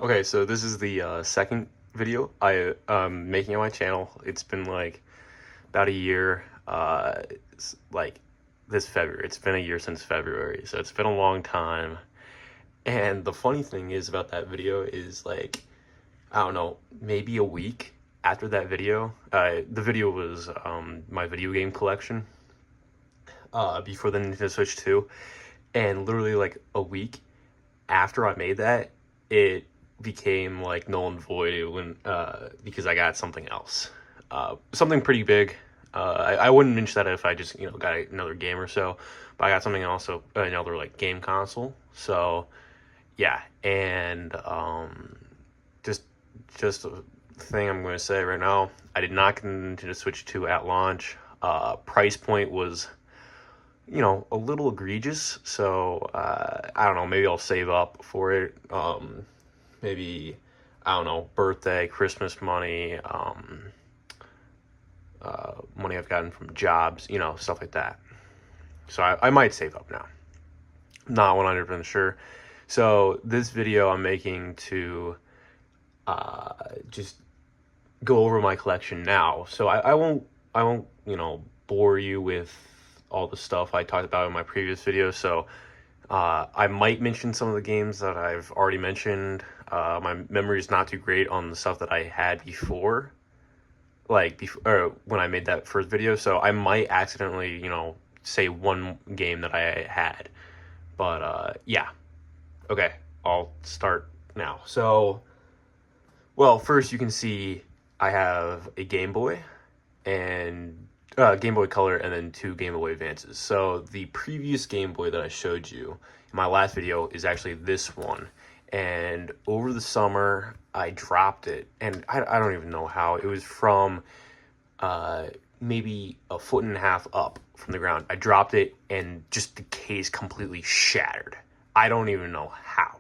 Okay, so this is the second video I making on my channel. It's been like about a year, like this February. It's been a year since February, so it's been a long time. And the funny thing is about that video is like, I don't know, maybe a week after that video, the video was my video game collection before the Nintendo Switch 2, and literally like a week after I made that, it became like null and void when because I got something else, something pretty big. I wouldn't mention that if I just got another game or so, but I got something else, so another like game console. So yeah, and just just a thing I'm going to say right now, I did not get into the Switch 2 at launch. Price point was a little egregious. So I don't know. Maybe I'll save up for it. Maybe I don't know. Birthday, Christmas money, money I've gotten from jobs, stuff like that. So I might save up now. Not 100% sure. So this video I'm making to just go over my collection now. So I won't bore you with all the stuff I talked about in my previous video. So I might mention some of the games that I've already mentioned. My memory is not too great on the stuff that I had before, like before when I made that first video. So I might accidentally, say one game that I had. But yeah, okay, I'll start now. So, well, first you can see I have a Game Boy and Game Boy Color, and then two Game Boy Advances. So the previous Game Boy that I showed you in my last video is actually this one. And over the summer, I dropped it, and I don't even know how. It was from maybe a foot and a half up from the ground. I dropped it, and just the case completely shattered. I don't even know how.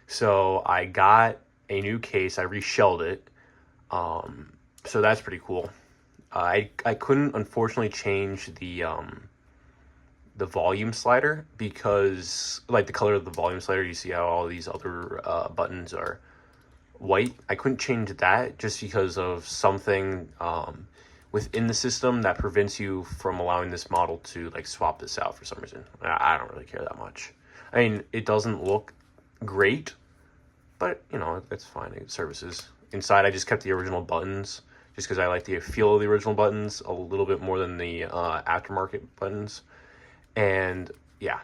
So I got a new case. I reshelled it. So that's pretty cool. I couldn't unfortunately change the volume slider because like the color of the volume slider. You see how all these other buttons are white. I couldn't change that just because of something within the system that prevents you from allowing this model to like swap this out for some reason. I don't really care that much. I mean, it doesn't look great, but it's fine. It services. Inside, I just kept the original buttons just because I like the feel of the original buttons a little bit more than the aftermarket buttons. And yeah,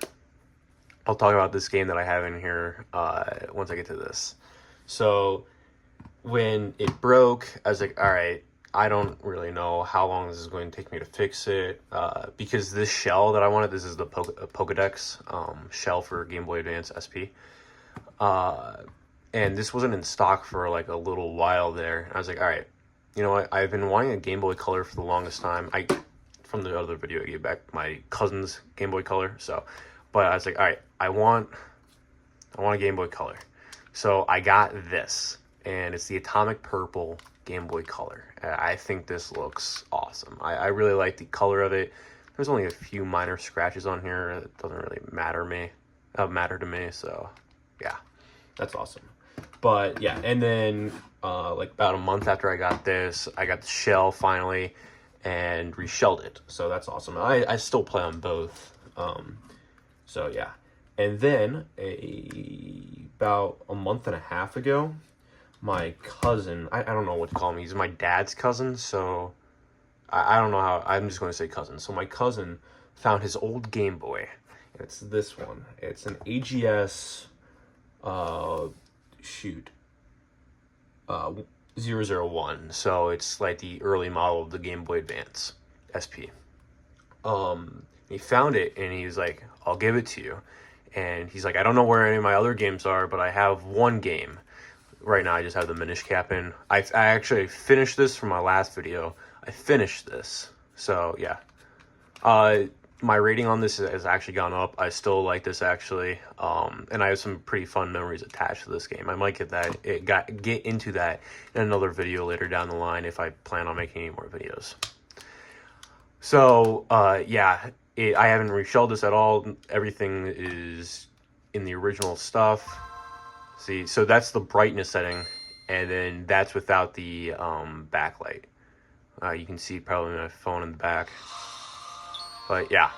I'll talk about this game that I have in here once I get to this. So when it broke, I was like, all right, I don't really know how long this is going to take me to fix it because this shell that I wanted, this is the Pokedex shell for Game Boy Advance SP. And this wasn't in stock for like a little while there. I was like, all right, you know what? I've been wanting a Game Boy Color for the longest time. From the other video, I gave back my cousin's Game Boy Color. So, but I was like, all right, I want a Game Boy Color. So I got this, and it's the Atomic Purple Game Boy Color. I think this looks awesome. I really like the color of it. There's only a few minor scratches on here. It doesn't really matter to me. So, yeah, that's awesome. But yeah, and then like about a month after I got this, I got the shell finally and reshelled it. So that's awesome. I still play on both. So yeah. And then about a month and a half ago, my cousin, I don't know what to call him. He's my dad's cousin, so I don't know how, I'm just going to say cousin. So my cousin found his old Game Boy. It's this one. It's an AGS, shoot, 001. So it's like the early model of the Game Boy Advance SP. He found it, and he's like, I'll give it to you. And he's like, I don't know where any of my other games are, but I have one game. Right now, I just have the Minish Cap in. I actually finished this from my last video. I finished this. So, yeah. My rating on this has actually gone up. I still like this, actually. And I have some pretty fun memories attached to this game. I might get into that in another video later down the line if I plan on making any more videos. So, yeah. I haven't reshelled this at all. Everything is in the original stuff. See, so that's the brightness setting, and then that's without the backlight. You can see probably my phone in the back. But yeah.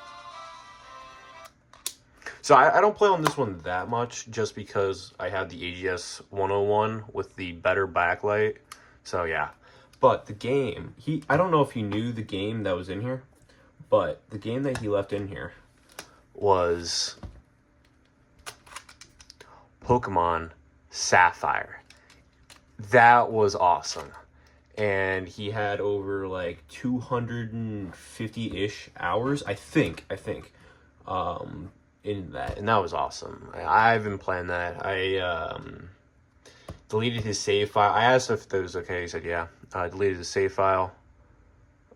So I don't play on this one that much just because I have the AGS 101 with the better backlight. So yeah. But the game, I don't know if he knew the game that was in here, but the game that he left in here was Pokemon Sapphire. That was awesome. And he had over like 250-ish hours, I think, in that. And that was awesome. I've been playing that. I deleted his save file. I asked if that was okay. He said, yeah. I deleted his save file.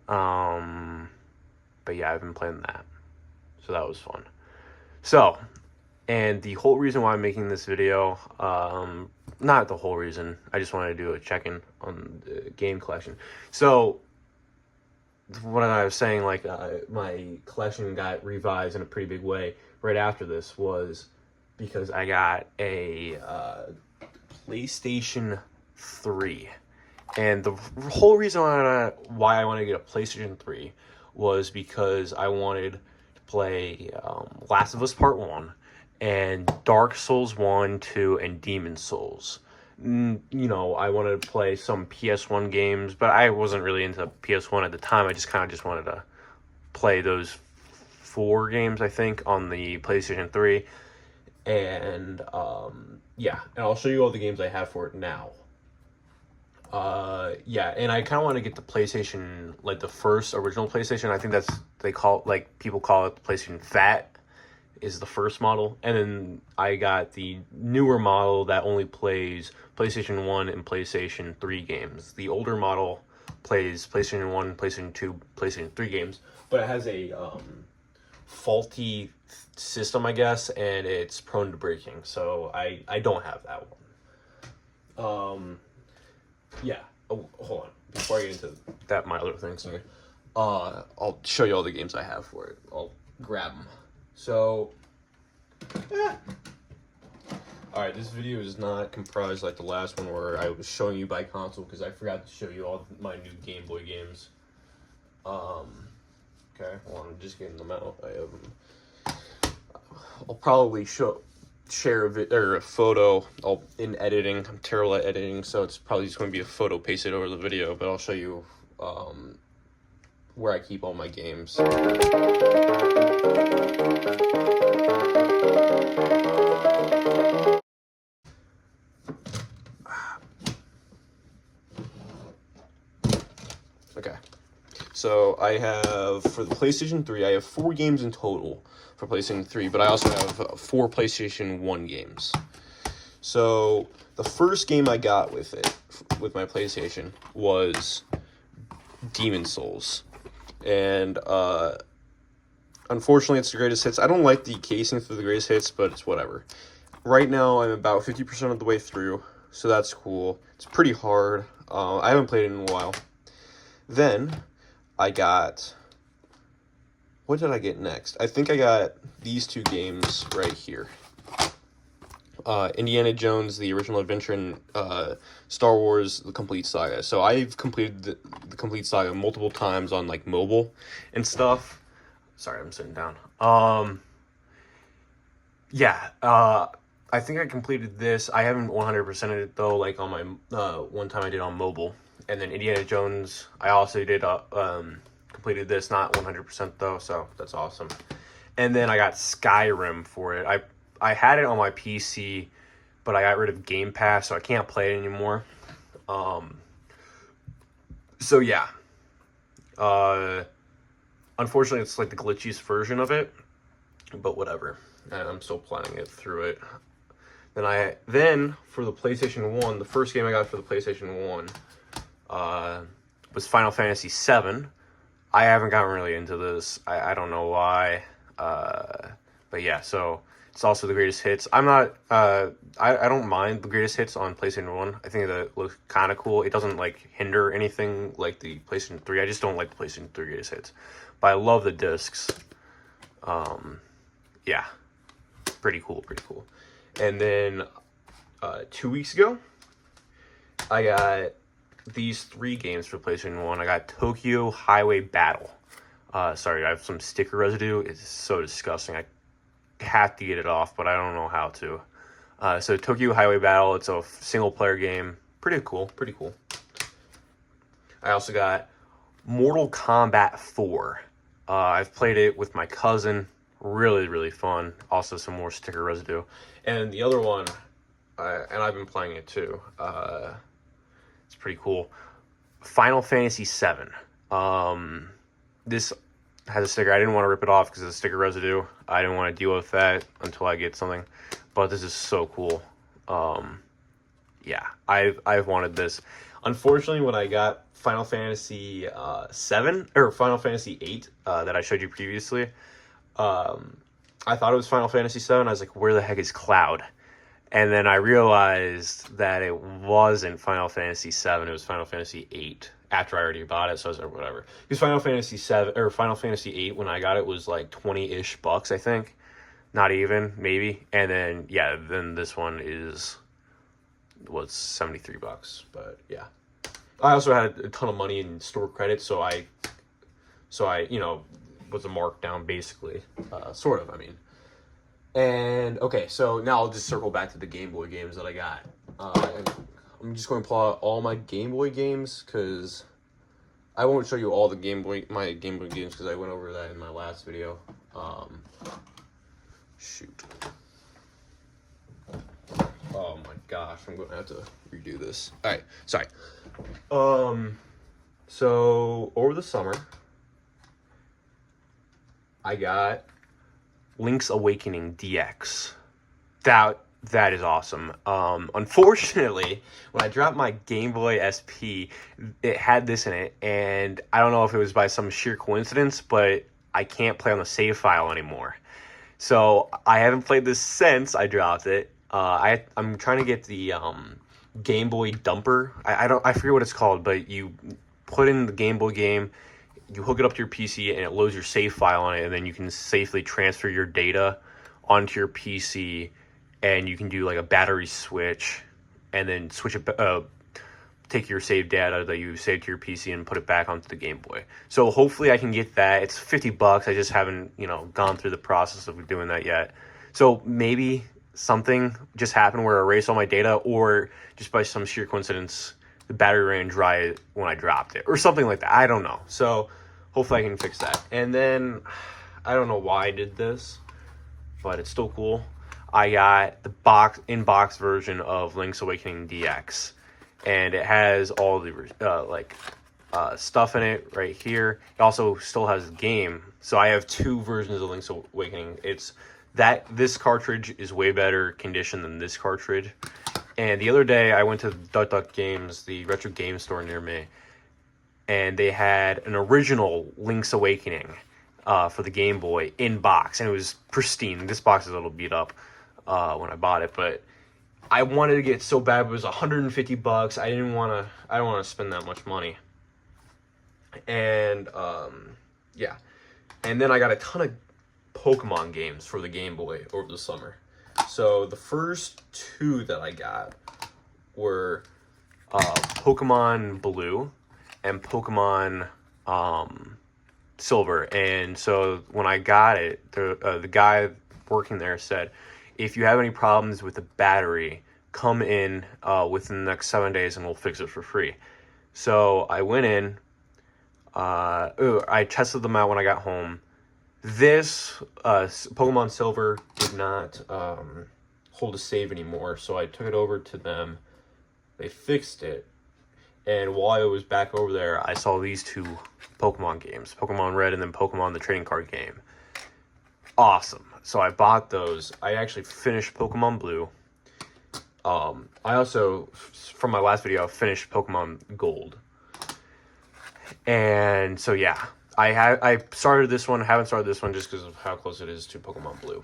But yeah, I've been playing that. So that was fun. So, and the whole reason why I'm making this video, not the whole reason, I just wanted to do a check-in on the game collection. So, what I was saying, like, my collection got revised in a pretty big way right after this was because I got a PlayStation 3. And the whole reason why I wanted to get a PlayStation 3 was because I wanted to play Last of Us Part 1 and Dark Souls 1, 2, and Demon Souls. You know, I wanted to play some PS1 games, but I wasn't really into PS1 at the time. I just kind of just wanted to play those 4 games, I think, on the PlayStation 3. And, yeah, and I'll show you all the games I have for it now. Yeah, and I kind of want to get the PlayStation, like the first original PlayStation. I think people call it the PlayStation Fat is the first model. And then I got the newer model that only plays PlayStation 1 and PlayStation 3 games. The older model plays PlayStation 1, PlayStation 2, PlayStation 3 games, but it has a faulty system, I guess, and it's prone to breaking. So I don't have that one. Yeah. Oh, hold on. Before I get into that, my other thing, sorry. I'll show you all the games I have for it. I'll grab them. So, alright, this video is not comprised like the last one where I was showing you by console because I forgot to show you all my new Game Boy games. Okay, hold on, I'm just getting them out. I'll probably share a photo. In editing, I'm terrible at editing, so it's probably just going to be a photo pasted over the video, but I'll show you where I keep all my games. Okay, so I have, for the PlayStation 3, I have 4 games in total for PlayStation 3, but I also have 4 PlayStation 1 games. So the first game I got with my PlayStation, was Demon Souls. And unfortunately, it's the greatest hits. I don't like the casing for the greatest hits, but it's whatever. Right now, I'm about 50% of the way through, so that's cool. It's pretty hard. I haven't played it in a while. Then, I got... What did I get next? I think I got these 2 games right here. Indiana Jones, The Original Adventure, and Star Wars, The Complete Saga. So I've completed the Complete Saga multiple times on, like, mobile and stuff. Sorry, I'm sitting down. Yeah, I think I completed this. I haven't 100%ed it, though, like, on my, one time I did on mobile. And then Indiana Jones, I also did, completed this, not 100% though, so that's awesome. And then I got Skyrim for it. I had it on my PC, but I got rid of Game Pass, so I can't play it anymore. So yeah. Unfortunately, it's like the glitchiest version of it, but whatever. I'm still playing it through it. Then for the PlayStation 1, the first game I got for the PlayStation 1 was Final Fantasy VII. I haven't gotten really into this. I don't know why. But yeah, so it's also the greatest hits. I'm not, I don't mind the greatest hits on PlayStation 1. I think that looks kind of cool. It doesn't, like, hinder anything like the PlayStation 3. I just don't like the PlayStation 3 greatest hits. But I love the discs. Yeah. Pretty cool. And then 2 weeks ago, I got these 3 games for PlayStation 1. I got Tokyo Highway Battle. Sorry, I have some sticker residue. It's so disgusting. I have to get it off, but I don't know how to. So Tokyo Highway Battle, it's a single-player game. Pretty cool. I also got Mortal Kombat 4. I've played it with my cousin. Really, really fun. Also some more sticker residue. And the other one, and I've been playing it too. It's pretty cool. Final Fantasy VII. This has a sticker. I didn't want to rip it off because of the sticker residue. I didn't want to deal with that until I get something. But this is so cool. Yeah, I've wanted this. Unfortunately, when I got Final Fantasy 7 or Final Fantasy 8 that I showed you previously, I thought it was Final Fantasy 7. I was like, where the heck is Cloud? And then I realized that it wasn't Final Fantasy 7. It was Final Fantasy 8 after I already bought it. So I was like, whatever. Because Final Fantasy 7 or Final Fantasy 8 when I got it was like 20-ish bucks, I think. Not even, maybe. And then then this one was 73 bucks. But yeah. I also had a ton of money in store credit, so I was a markdown basically. Sort of, I mean. And okay, so now I'll just circle back to the Game Boy games that I got. I'm just going to pull out all my Game Boy games because I won't show you all my Game Boy games because I went over that in my last video. Shoot. Oh my gosh, I'm going to have to redo this. All right, sorry. So over the summer, I got Link's Awakening DX. That is awesome. Unfortunately, when I dropped my Game Boy SP, it had this in it, and I don't know if it was by some sheer coincidence, but I can't play on the save file anymore. So I haven't played this since I dropped it. I'm trying to get the Game Boy Dumper. I forget what it's called, but you put in the Game Boy game, you hook it up to your PC, and it loads your save file on it, and then you can safely transfer your data onto your PC, and you can do like a battery switch, and then take your saved data that you saved to your PC and put it back onto the Game Boy. So hopefully I can get that. It's $50. I just haven't, gone through the process of doing that yet. So maybe something just happened where I erased all my data, or just by some sheer coincidence, the battery ran dry when I dropped it, or something like that. I don't know. So hopefully I can fix that. And then, I don't know why I did this, but it's still cool. I got the in-box version of Link's Awakening DX. And it has all the stuff in it right here. It also still has the game. So I have 2 versions of Link's Awakening. This cartridge is way better condition than this cartridge. And the other day I went to Duck Games, the retro game store near me, and they had an original Link's Awakening for the Game Boy in box, and it was pristine. This box is a little beat up when I bought it, but I wanted to get it so bad. It was $150. I don't want to spend that much money. And yeah. And then I got a ton of Pokemon games for the Game Boy over the summer. So the first 2 that I got were Pokemon Blue and Pokemon Silver. And so when I got it, the guy working there said, if you have any problems with the battery, come in within the next 7 days and we'll fix it for free. So I went in. I tested them out when I got home. This Pokemon Silver did not hold a save anymore, so I took it over to them. They fixed it. And while I was back over there, I saw these 2 Pokemon games, Pokemon Red and then Pokemon the trading card game. Awesome. So I bought those. I actually finished Pokemon Blue. I also, from my last video, finished Pokemon Gold. And so yeah, I started this one. Haven't started this one just because of how close it is to Pokemon Blue.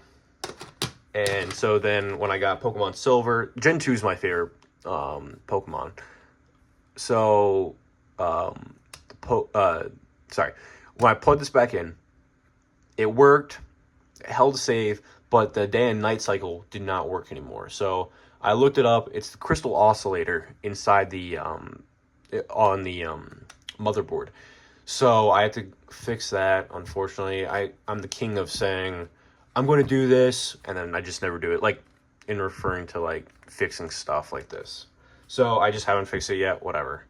And so then when I got Pokemon Silver, Gen 2 is my favorite Pokemon. So when I plugged this back in, it worked. Held a save, but the day and night cycle did not work anymore. So I looked it up. It's the crystal oscillator inside the on the motherboard. So I had to fix that. Unfortunately, I'm the king of saying I'm going to do this, and then I just never do it. Like in referring to like fixing stuff like this. So I just haven't fixed it yet. Whatever.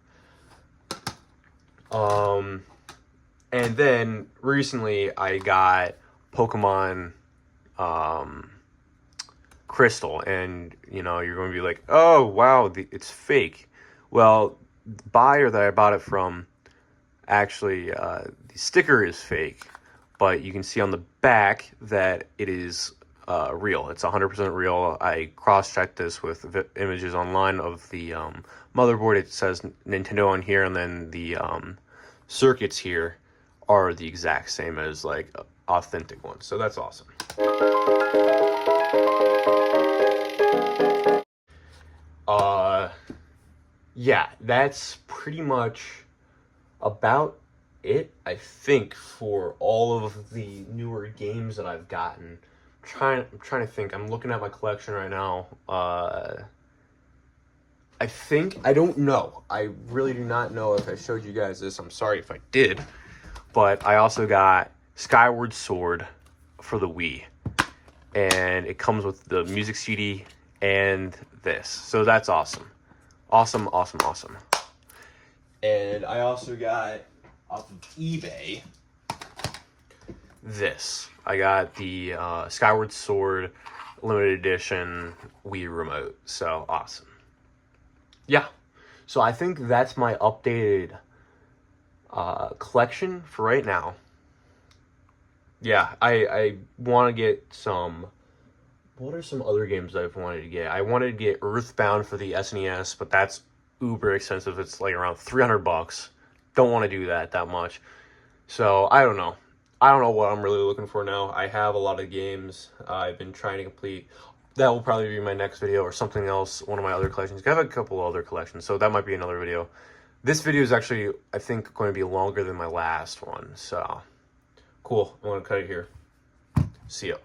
And then recently I got Pokemon Crystal, and you know you're going to be like, oh wow, it's fake. Well, the buyer that I bought it from, actually the sticker is fake, but you can see on the back that it is real. It's 100% real. I cross-checked this with images online of the motherboard. It says Nintendo on here, and then the circuits here are the exact same as like authentic ones. So that's awesome. Yeah, that's pretty much about it, I think, for all of the newer games that I've gotten. I'm trying to think. I'm looking at my collection right now. I don't know. I really do not know if I showed you guys this. I'm sorry if I did. But I also got Skyward Sword for the Wii. And it comes with the music CD and this. So that's awesome. Awesome. And I also got off of eBay this. I got the Skyward Sword limited edition Wii remote. So awesome. Yeah. So I think that's my updated collection for right now. Yeah, I want to get some... What are some other games I've wanted to get? I wanted to get Earthbound for the SNES, but that's uber expensive. It's like around $300. Don't want to do that much. So, I don't know. I don't know what I'm really looking for now. I have a lot of games I've been trying to complete. That will probably be my next video, or something else, one of my other collections. I have a couple other collections, so that might be another video. This video is actually, I think, going to be longer than my last one. So, cool. I'm going to cut it here. See ya.